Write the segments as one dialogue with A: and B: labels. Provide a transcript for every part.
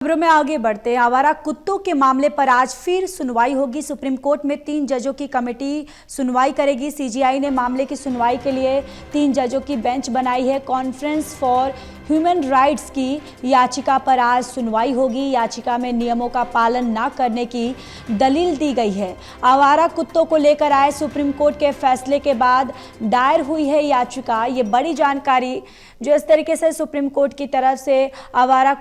A: खबरों में आगे बढ़ते हैं। आवारा कुत्तों के मामले पर आज फिर सुनवाई होगी। सुप्रीम कोर्ट में 3 जजों की कमेटी सुनवाई करेगी। सीजीआई ने मामले की सुनवाई के लिए 3 जजों की बेंच बनाई है। कॉन्फ्रेंस फॉर ह्यूमन राइट्स की याचिका पर आज सुनवाई होगी। याचिका में नियमों का पालन न करने की दलील दी गई है। आवारा कुत्तों को लेकर आए सुप्रीम कोर्ट के फैसले के बाद दायर हुई है याचिका। ये बड़ी जानकारी जो इस तरीके से सुप्रीम कोर्ट की तरफ से आवारा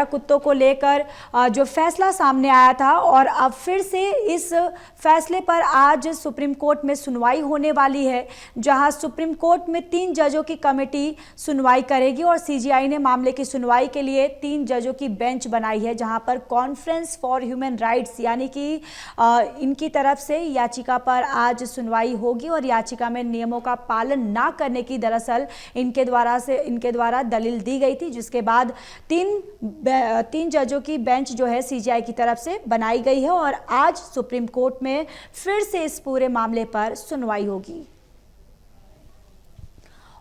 A: कुत्तों को लेकर जो फैसला सामने आया था, और अब फिर से इस फैसले पर आज सुप्रीम कोर्ट में सुनवाई होने वाली है, जहां सुप्रीम कोर्ट में 3 जजों की कमेटी सुनवाई करेगी और सीजीआई ने मामले की सुनवाई के लिए 3 जजों की बेंच बनाई है, जहां पर कॉन्फ्रेंस फॉर ह्यूमन राइट्स यानी कि इनकी तरफ से याचिका पर आज सुनवाई होगी। और याचिका में नियमों का पालन ना करने की दरअसल इनके द्वारा दलील दी गई थी, जिसके बाद 3 जजों की बेंच जो है सीजीआई की तरफ से बनाई गई है और आज सुप्रीम कोर्ट में फिर से इस पूरे मामले पर सुनवाई होगी।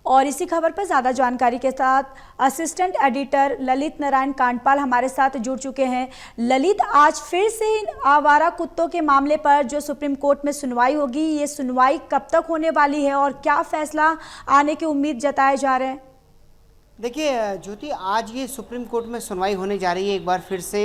A: और इसी खबर पर ज्यादा जानकारी के साथ असिस्टेंट एडिटर ललित नारायण कांडपाल हमारे साथ जुड़ चुके हैं। ललित, आज फिर से आवारा कुत्तों के मामले पर जो सुप्रीम कोर्ट में सुनवाई होगी, ये सुनवाई कब तक होने वाली है और क्या फैसला आने की उम्मीद जताए जा रहे हैं?
B: देखिए ज्योति, आज ये सुप्रीम कोर्ट में सुनवाई होने जा रही है एक बार फिर से।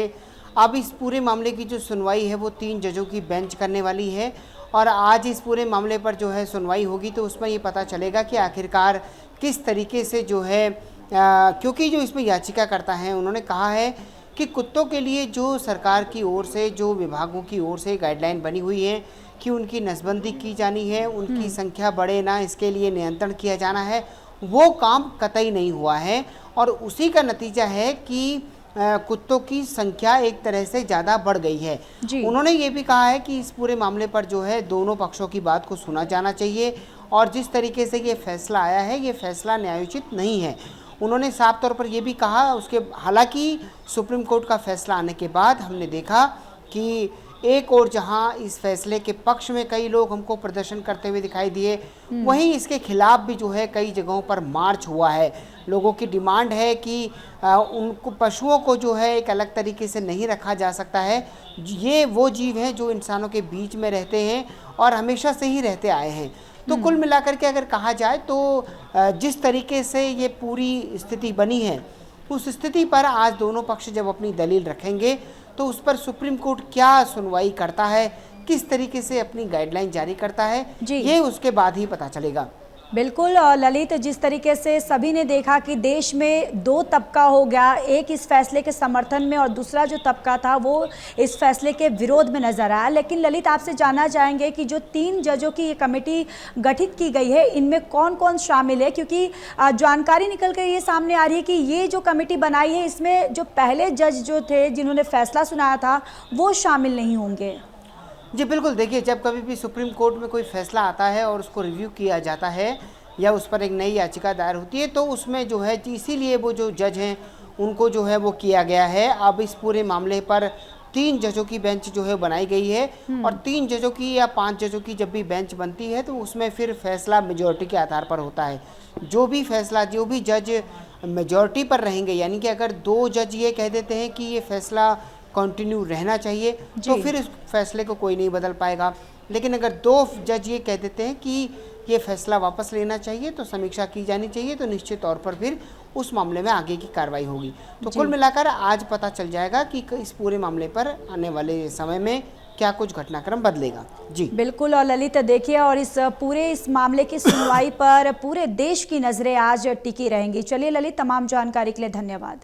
B: अब इस पूरे मामले की जो सुनवाई है वो 3 जजों की बेंच करने वाली है और आज इस पूरे मामले पर जो है सुनवाई होगी तो उसमें ये पता चलेगा कि आखिरकार किस तरीके से जो है क्योंकि जो इसमें याचिका करता है उन्होंने कहा है कि कुत्तों के लिए जो सरकार की ओर से, जो विभागों की ओर से गाइडलाइन बनी हुई है कि उनकी नसबंदी की जानी है, उनकी संख्या बढ़े ना, इसके लिए नियंत्रण किया जाना है, वो काम कतई नहीं हुआ है। और उसी का नतीजा है कि कुत्तों की संख्या एक तरह से ज़्यादा बढ़ गई है। उन्होंने ये भी कहा है कि इस पूरे मामले पर जो है दोनों पक्षों की बात को सुना जाना चाहिए और जिस तरीके से ये फैसला आया है ये फैसला न्यायोचित नहीं है। उन्होंने साफ तौर पर यह भी कहा, हालांकि सुप्रीम कोर्ट का फैसला आने के बाद हमने देखा कि एक और जहां इस फैसले के पक्ष में कई लोग हमको प्रदर्शन करते हुए दिखाई दिए, वहीं इसके खिलाफ भी जो है कई जगहों पर मार्च हुआ है। लोगों की डिमांड है कि उनको, पशुओं को जो है एक अलग तरीके से नहीं रखा जा सकता है। ये वो जीव हैं जो इंसानों के बीच में रहते हैं और हमेशा से ही रहते आए हैं। तो कुल मिलाकर के अगर कहा जाए तो जिस तरीके से ये पूरी स्थिति बनी है, उस स्थिति पर आज दोनों पक्ष जब अपनी दलील रखेंगे तो उस पर सुप्रीम कोर्ट क्या सुनवाई करता है, किस तरीके से अपनी गाइडलाइन जारी करता है, ये उसके बाद ही पता चलेगा।
A: बिल्कुल ललित, जिस तरीके से सभी ने देखा कि देश में 2 तबका हो गया, एक इस फैसले के समर्थन में और दूसरा जो तबका था वो इस फैसले के विरोध में नजर आया। लेकिन ललित, आपसे जानना चाहेंगे कि जो 3 जजों की ये कमेटी गठित की गई है, इनमें कौन कौन शामिल है? क्योंकि जानकारी निकल कर ये सामने आ रही है कि ये जो कमेटी बनाई है इसमें जो पहले जज जो थे जिन्होंने फैसला सुनाया था वो शामिल नहीं होंगे।
B: जी बिल्कुल, देखिए जब कभी भी सुप्रीम कोर्ट में कोई फैसला आता है और उसको रिव्यू किया जाता है या उस पर एक नई याचिका दायर होती है तो उसमें जो है इसीलिए वो जो जज हैं उनको जो है वो किया गया है। अब इस पूरे मामले पर 3 जजों की बेंच जो है बनाई गई है और 3 जजों की या 5 जजों की जब भी बेंच बनती है तो उसमें फिर फैसला मेजॉरिटी के आधार पर होता है। जो भी जज मेजॉरिटी पर रहेंगे, यानी कि अगर 2 जज ये कह देते हैं कि ये फैसला कंटिन्यू रहना चाहिए तो फिर इस फैसले को कोई नहीं बदल पाएगा। लेकिन अगर 2 जज ये कह देते हैं कि ये फैसला वापस लेना चाहिए तो समीक्षा की जानी चाहिए, तो निश्चित तौर पर फिर उस मामले में आगे की कार्रवाई होगी। तो कुल मिलाकर आज पता चल जाएगा कि इस पूरे मामले पर आने वाले समय में क्या कुछ घटनाक्रम बदलेगा। जी
A: बिल्कुल। और ललित देखिए, और इस मामले की सुनवाई पर पूरे देश की नजरें आज टिकी रहेंगी। चलिए ललित, तमाम जानकारी के लिए धन्यवाद।